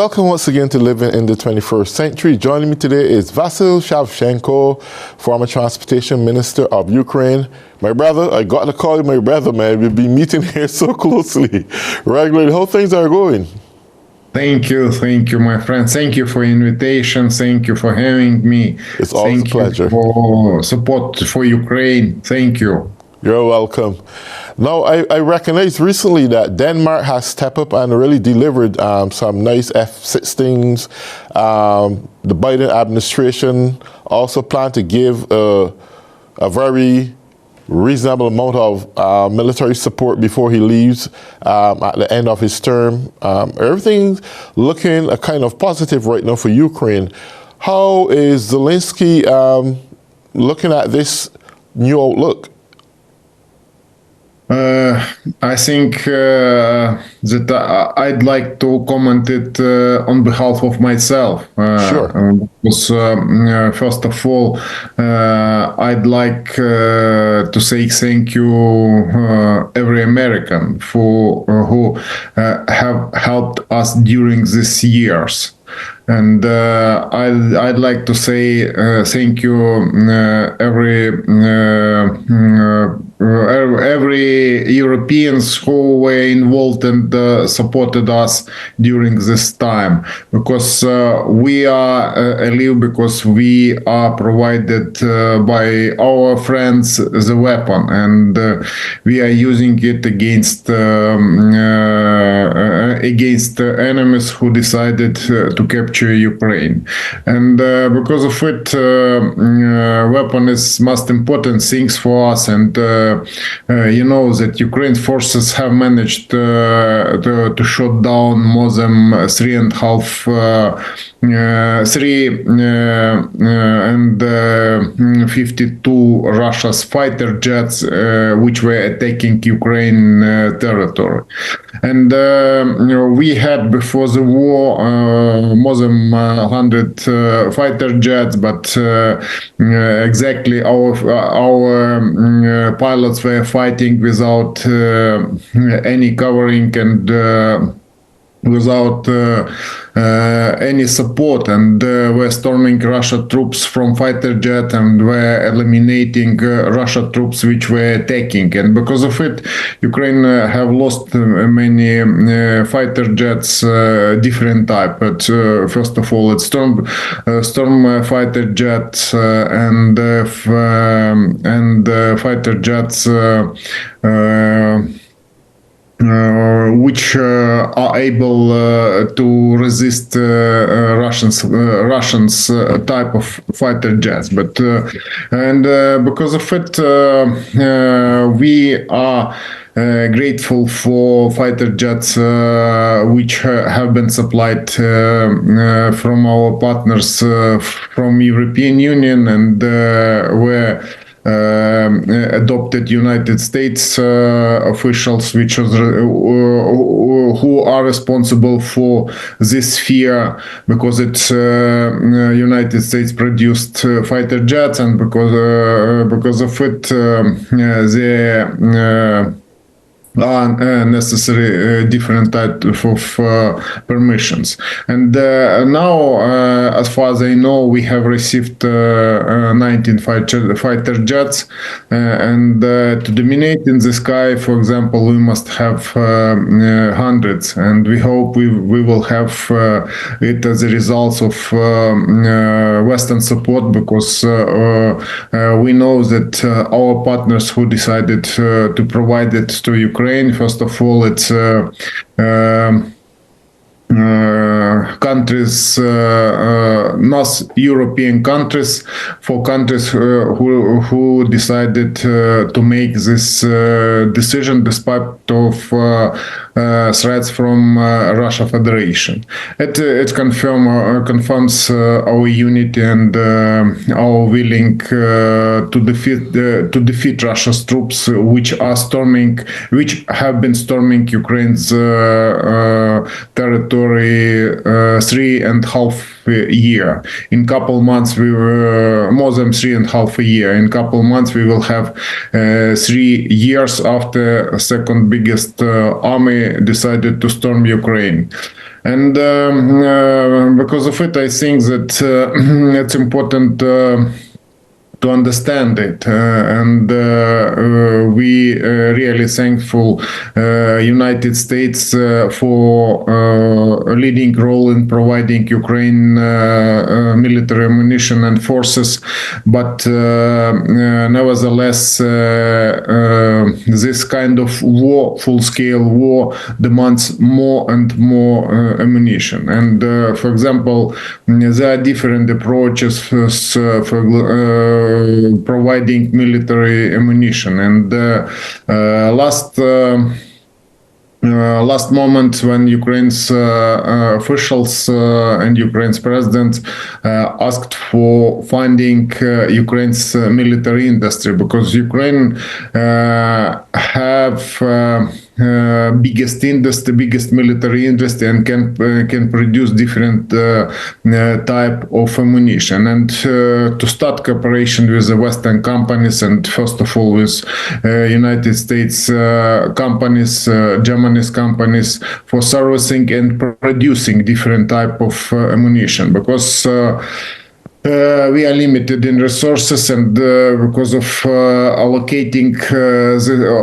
welcome once again to Living in the 21st Century. Joining me today is Vasyl Shavchenko, former Transportation Minister of Ukraine. My brother, I got to call you my brother, man. We've been meeting here so closely, regularly. How things are going? Thank you, my friend. Thank you for invitation. Thank you for having me. It's always a pleasure. Thank you for support for Ukraine. Thank you. You're welcome. Now, I recognized recently that Denmark has stepped up and really delivered some nice F-16s. The Biden administration also planned to give a very reasonable amount of military support before he leaves at the end of his term. Everything's looking kind of positive right now for Ukraine. How is Zelensky looking at this new outlook? I think that I'd like to comment it on behalf of myself. Sure. Because, first of all, I'd like to say thank you every American who have helped us during these years. And I'd like to say thank you every Europeans who were involved and supported us during this time, because we are alive because we are provided by our friends the weapon, and we are using it against enemies who decided to capture Ukraine. And because of it, weapon is most important things for us. And you know that Ukraine forces have managed to shut down more than 52 Russia's fighter jets which were attacking Ukraine territory. And we had before the war more than 100 fighter jets, but exactly our pilots were fighting without any covering and without any support, and were storming Russia troops from fighter jet and were eliminating Russia troops which were attacking. And because of it, Ukraine have lost many fighter jets, different type. But first of all, it's storm fighter jets and fighter jets which are able to resist Russians type of fighter jets. But and because of it, we are grateful for fighter jets which have been supplied from our partners from European Union, and were adopted United States officials, which was, who are responsible for this sphere, because it's United States produced fighter jets, and because of it, the necessary different type of permissions. And now, as far as I know, we have received 19 fighter jets, and to dominate in the sky, for example, we must have hundreds, and we hope we will have it as a result of Western support, because we know that our partners who decided to provide it to Ukraine, first of all, it's countries, North European countries, for countries who decided to make this decision despite of threats from Russia Federation. It confirms our unity and our willing to defeat Russia's troops, which have been storming Ukraine's territory 3.5 year. In couple months, we were more than 3.5 year. In couple months, we will have 3 years after second biggest army decided to storm Ukraine. And because of it, I think that it's important to understand it, and we really thankful United States for a leading role in providing Ukraine military ammunition and forces, but nevertheless this kind of war, full-scale war, demands more and more ammunition. And for example, there are different approaches for providing military ammunition. And last moment, when Ukraine's officials and Ukraine's president asked for funding Ukraine's military industry, because Ukraine have biggest military industry, and can produce different type of ammunition. And to start cooperation with the Western companies, and first of all with United States companies, Germany's companies, for servicing and producing different type of ammunition, because we are limited in resources, and because of allocating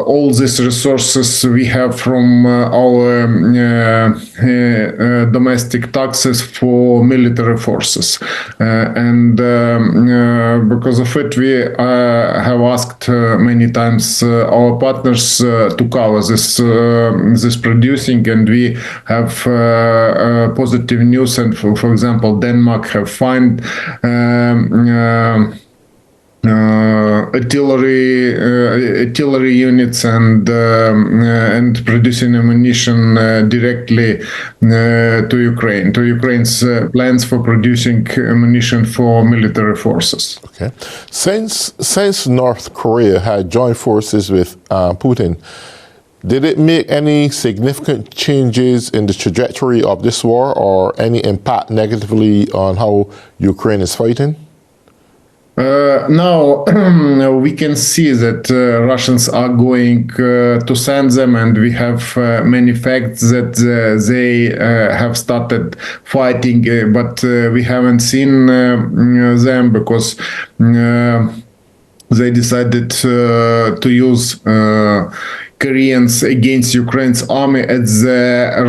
all these resources we have from our domestic taxes for military forces. And because of it, we have asked many times our partners to cover this producing, and we have positive news. And for example, Denmark have found artillery units and producing ammunition directly to Ukraine, to Ukraine's plans for producing ammunition for military forces. Okay. Since North Korea had joined forces with Putin, did it make any significant changes in the trajectory of this war, or any impact negatively on how Ukraine is fighting? Now we can see that Russians are going to send them, and we have many facts that they have started fighting, but we haven't seen them, because they decided to use Koreans against Ukraine's army at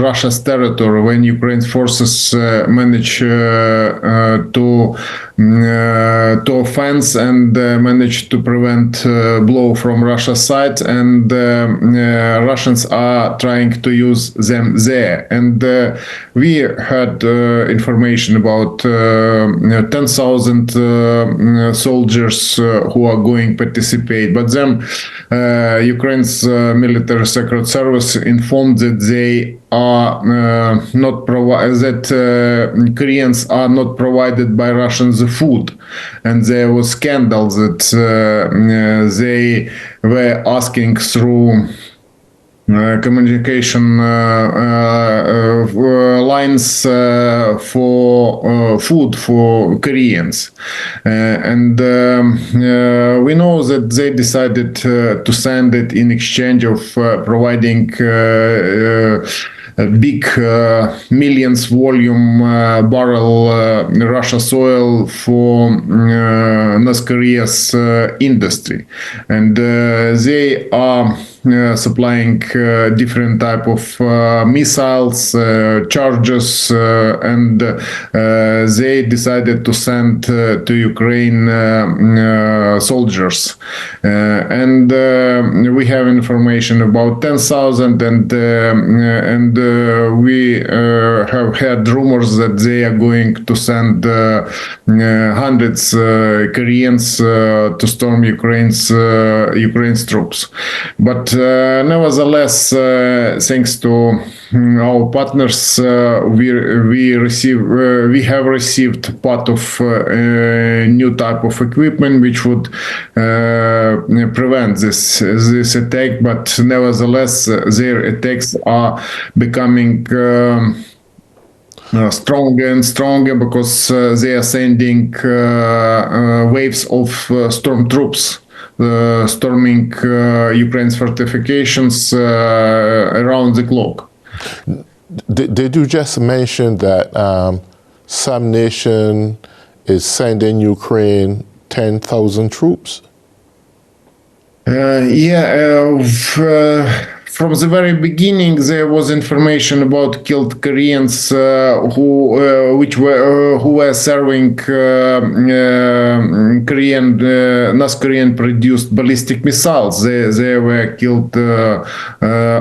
Russia's territory, when Ukraine's forces managed to offense and managed to prevent blow from Russia's side, and Russians are trying to use them there. And we had information about 10,000 soldiers who are going to participate, but then Ukraine's military secret service informed that they are not that Koreans are not provided by Russians the food, and there was scandal that they were asking through communication lines for food for Koreans, and we know that they decided to send it in exchange of providing big millions volume barrel Russia soil for North Korea's industry, and they are supplying different type of missiles, charges, and they decided to send to Ukraine soldiers, and we have information about 10,000, and we have had rumors that they are going to send hundreds Koreans to storm Ukraine's troops. But nevertheless, thanks to our partners, we have received part of new type of equipment which would prevent this attack. But nevertheless, their attacks are becoming stronger and stronger, because they are sending waves of storm troops storming Ukraine's fortifications around the clock. Did you just mention that some nation is sending Ukraine 10,000 troops? From the very beginning, there was information about killed Koreans who were serving Korean North Korean produced ballistic missiles. They were killed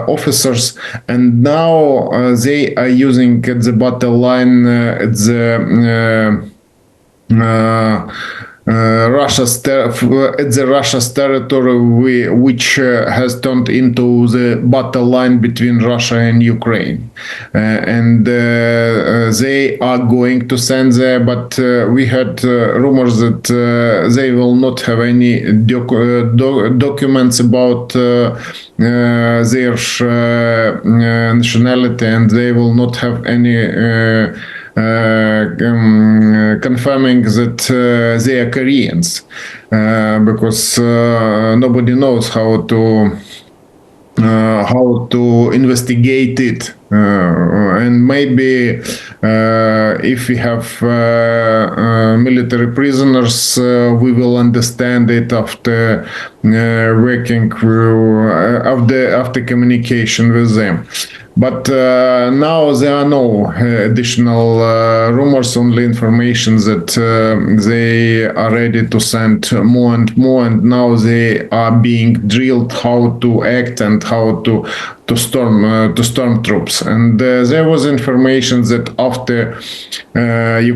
officers, and now they are using at the battle line at the Russia's territory, which has turned into the battle line between Russia and Ukraine, and they are going to send there. But we had rumors that they will not have any documents about their nationality, and they will not have any. Confirming that they are Koreans, because nobody knows how to investigate it, and maybe if we have military prisoners, we will understand it after working through after communication with them. But now there are no additional rumors, only information that they are ready to send more and more, and now they are being drilled how to act and how to storm troops. And there was information that after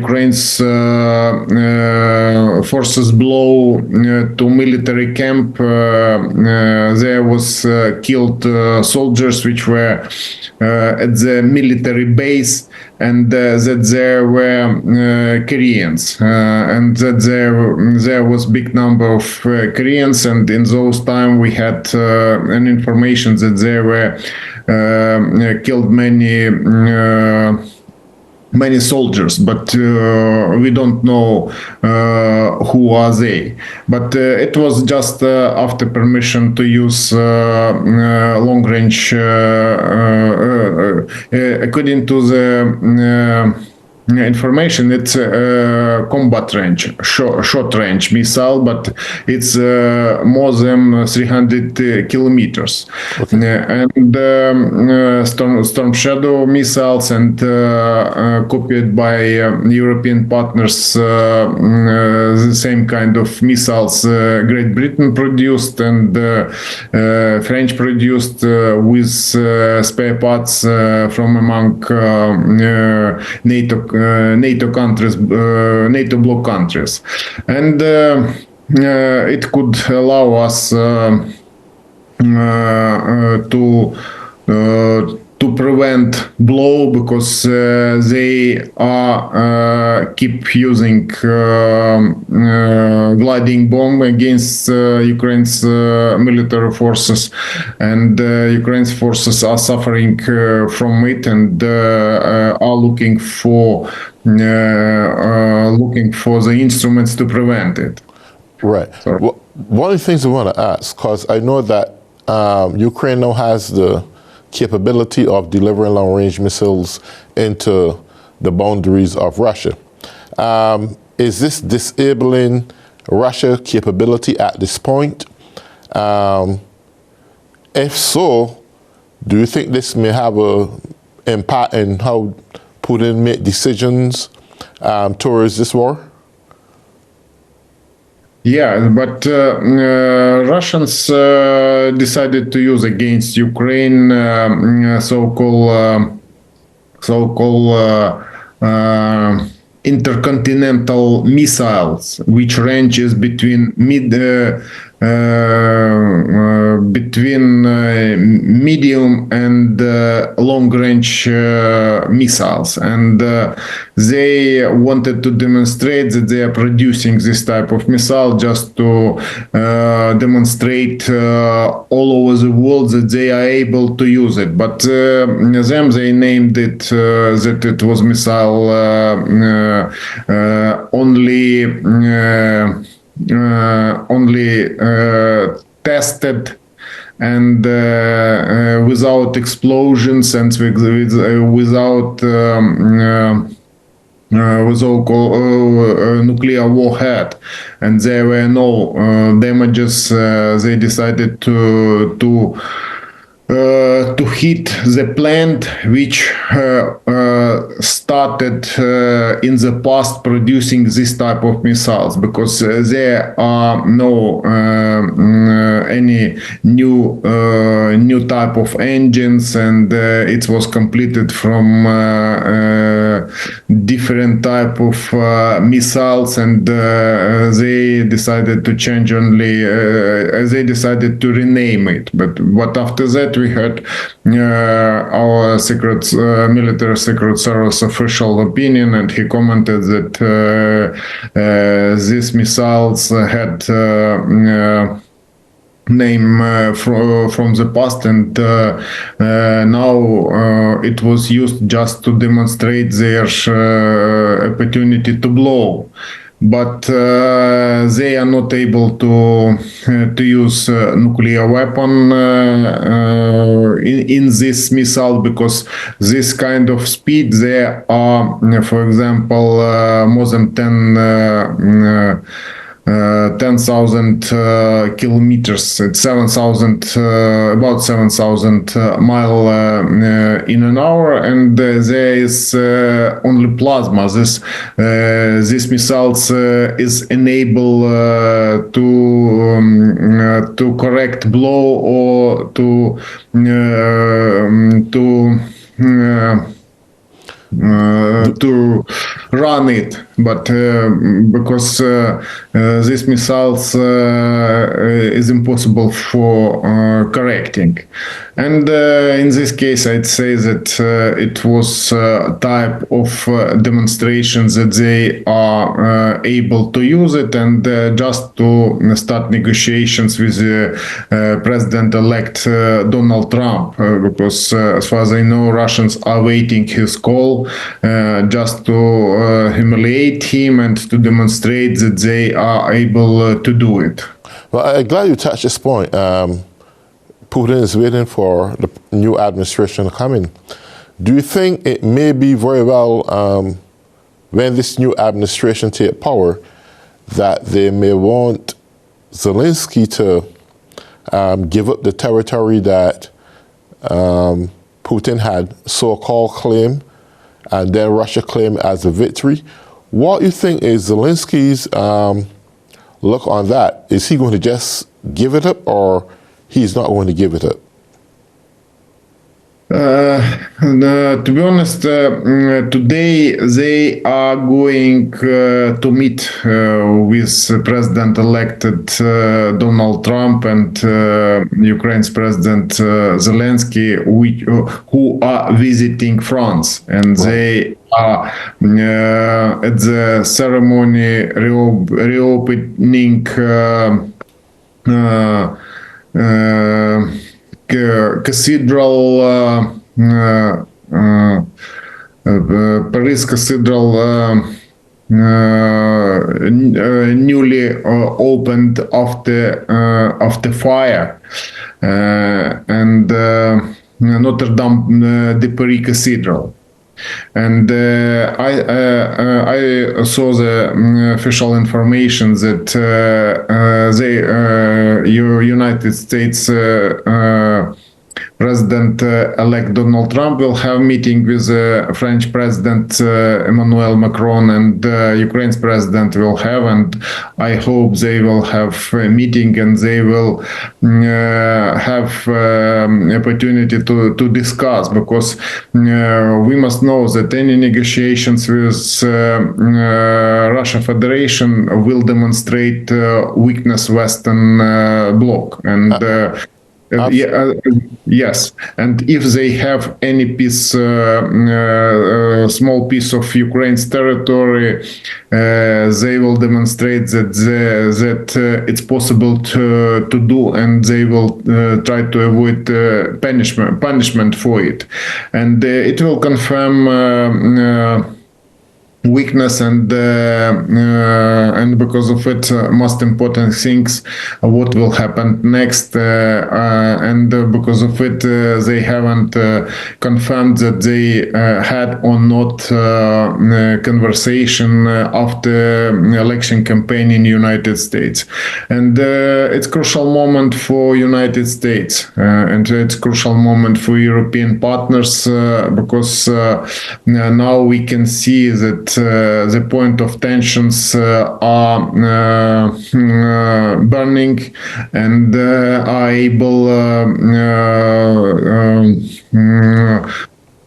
Ukraine's forces blow to military camp, there was killed soldiers which were at the military base, and that there were Koreans, and that there was big number of Koreans, and in those time we had an information that there were killed many soldiers, but we don't know who are they. But it was just after permission to use long range, according to the information, it's a combat range, short range missile, but it's more than 300 kilometers. Okay. And Storm Shadow missiles, and copied by European partners, the same kind of missiles Great Britain produced and French produced, with spare parts from among NATO countries, NATO bloc countries, and it could allow us to prevent blow, because they are keep using gliding bomb against Ukraine's military forces, and Ukraine's forces are suffering from it, and are looking for the instruments to prevent it. Right. Well, one of the things I want to ask, because I know that Ukraine now has the capability of delivering long-range missiles into the boundaries of Russia. Is this disabling Russia capability at this point? If so, do you think this may have an impact in how Putin make decisions towards this war? Yeah, but Russians decided to use against Ukraine so-called intercontinental missiles, which ranges between medium and long-range missiles, and they wanted to demonstrate that they are producing this type of missile just to demonstrate all over the world that they are able to use it. But they named it that it was missile only tested and without explosions and without nuclear warhead, and there were no damages. They decided to hit the plant, which started in the past producing this type of missiles, because there are no any new type of engines, and it was completed from different type of missiles, and they decided to change only. They decided to rename it, but after that we heard our military secret service official opinion, and he commented that these missiles had name from the past, and now it was used just to demonstrate their opportunity to blow. But they are not able to use nuclear weapon in this missile, because this kind of speed there are, for example, more than 10,000 kilometers. It's 7,000, about 7,000 mile in an hour, and there is only plasma. This missiles is enable to correct blow or to run it, but because these missiles is impossible for correcting. And in this case, I'd say that it was a type of demonstration that they are able to use it, and just to start negotiations with President-elect Donald Trump, because as far as I know, Russians are waiting his call just to humiliate him and to demonstrate that they are able to do it. Well, I'm glad you touched this point. Putin is waiting for the new administration to come in. Do you think it may be very well, when this new administration take power, that they may want Zelensky to give up the territory that Putin had so-called claimed, and then Russia claimed as a victory? What do you think is Zelensky's look on that? Is he going to just give it up, or he's not going to give it up? To be honest, today they are going to meet with President-elected Donald Trump and Ukraine's President Zelensky, who are visiting France, and they are at the ceremony reopening cathedral, Paris Cathedral, newly opened after fire, and Notre Dame de Paris Cathedral. And I saw the official information that the United States President-elect Donald Trump will have a meeting with French President Emmanuel Macron, and Ukraine's president will have, and I hope they will have a meeting, and they will have opportunity to discuss, because we must know that any negotiations with Russia Federation will demonstrate weakness Western bloc, and yes, and if they have any piece, small piece of Ukraine's territory, they will demonstrate that it's possible to do, and they will try to avoid punishment for it, and it will confirm weakness, and because of it, most important things, what will happen next, and because of it, they haven't confirmed that they had or not conversation after election campaign in United States, and it's crucial moment for United States, and it's crucial moment for European partners, because now we can see that the point of tensions are burning and are able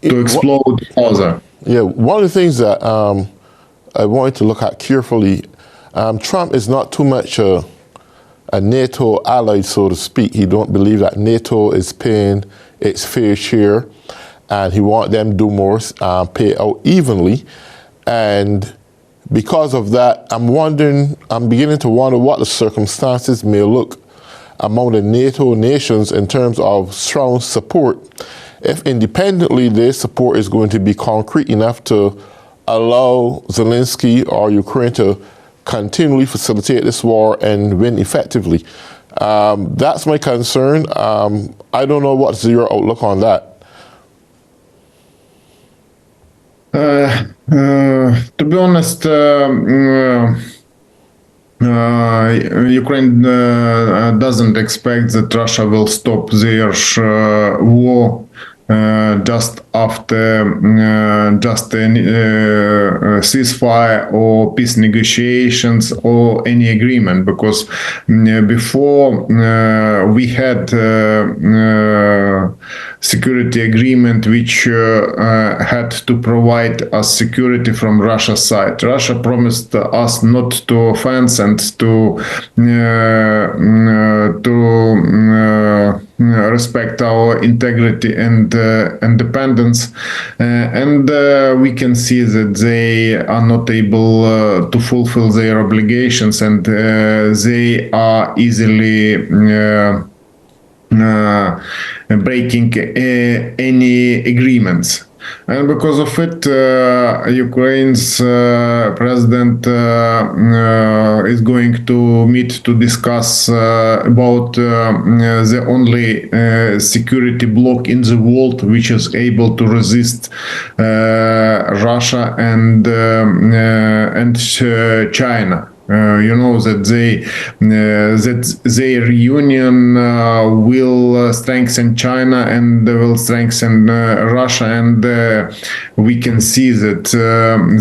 to explode further. Yeah, one of the things that I wanted to look at carefully, Trump is not too much a NATO ally, so to speak. He don't believe that NATO is paying its fair share, and he want them to do more, pay out evenly. And because of that, I'm beginning to wonder what the circumstances may look among the NATO nations in terms of strong support, if independently their support is going to be concrete enough to allow Zelensky or Ukraine to continually facilitate this war and win effectively. That's my concern. I don't know what's your outlook on that. To be honest, Ukraine doesn't expect that Russia will stop their war just after just a ceasefire or peace negotiations or any agreement, because before we had security agreement which had to provide us security from Russia's side. Russia promised us not to offense and to respect our integrity and independence, and we can see that they are not able to fulfill their obligations, and they are easily breaking any agreements. And because of it, Ukraine's president is going to meet to discuss about the only security bloc in the world which is able to resist Russia and China. You know that that their union will strengthen China and will strengthen Russia, and we can see that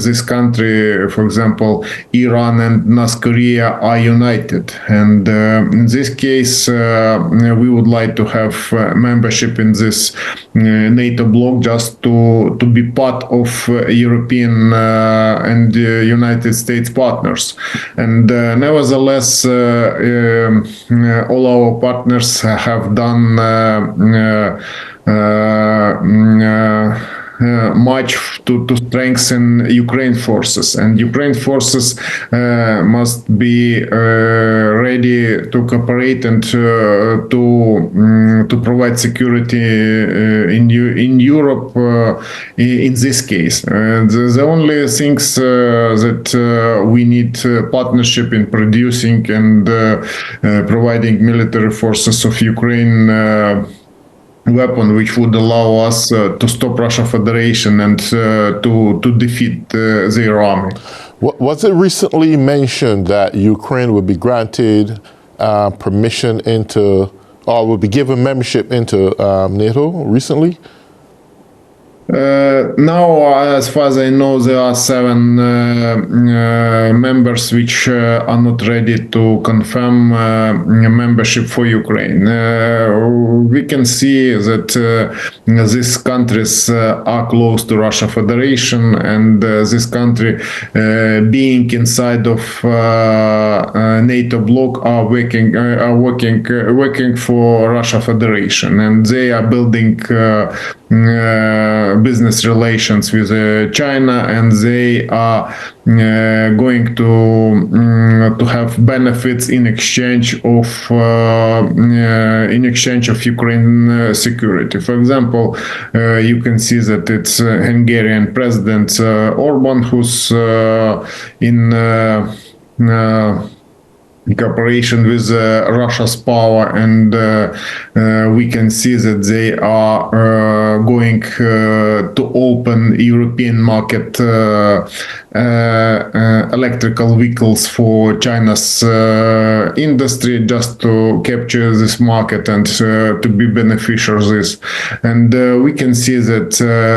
this country, for example, Iran and North Korea, are united. And in this case, we would like to have membership in this NATO bloc, just to be part of European and United States partners. And nevertheless, all our partners have done much to strengthen Ukraine forces, and Ukraine forces must be ready to cooperate and to provide security in Europe. In this case, the only things that we need partnership in producing and providing military forces of Ukraine weapon which would allow us to stop Russia Federation and to defeat their army. Was it recently mentioned that Ukraine would be granted permission into, or would be given membership into NATO recently? Now, as far as I know, there are 7 members which are not ready to confirm membership for Ukraine. We can see that these countries are close to Russia Federation, and this country, being inside of NATO bloc, are working for Russia Federation, and they are building business relations with China, and they are going to have benefits in exchange of Ukraine security. For example, you can see that it's Hungarian President Orban who's in cooperation with Russia's power, and we can see that they are going to open European market electrical vehicles for China's industry, just to capture this market and to be beneficial of this. And we can see that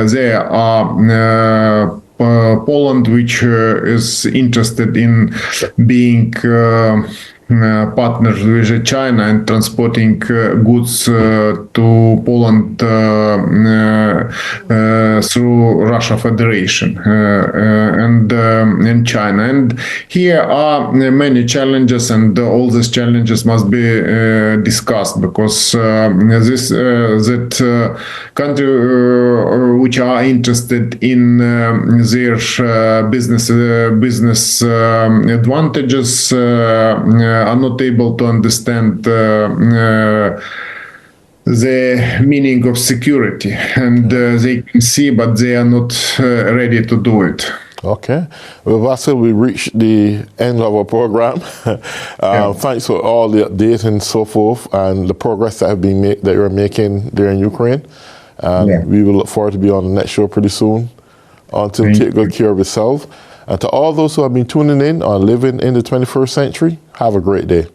there are Poland, which is interested in being partners with China and transporting goods to Poland through Russia Federation and China. And here are many challenges, and all these challenges must be discussed, because that country which are interested in their business advantages are not able to understand the meaning of security, and they can see, but they are not ready to do it. Okay. Well, Vasyl, we reached the end of our program. Thanks for all the updates and so forth, and the progress that you're making there in Ukraine. We will look forward to be on the next show pretty soon. Until, take good care of yourself. And to all those who have been tuning in on Living in the 21st Century, have a great day.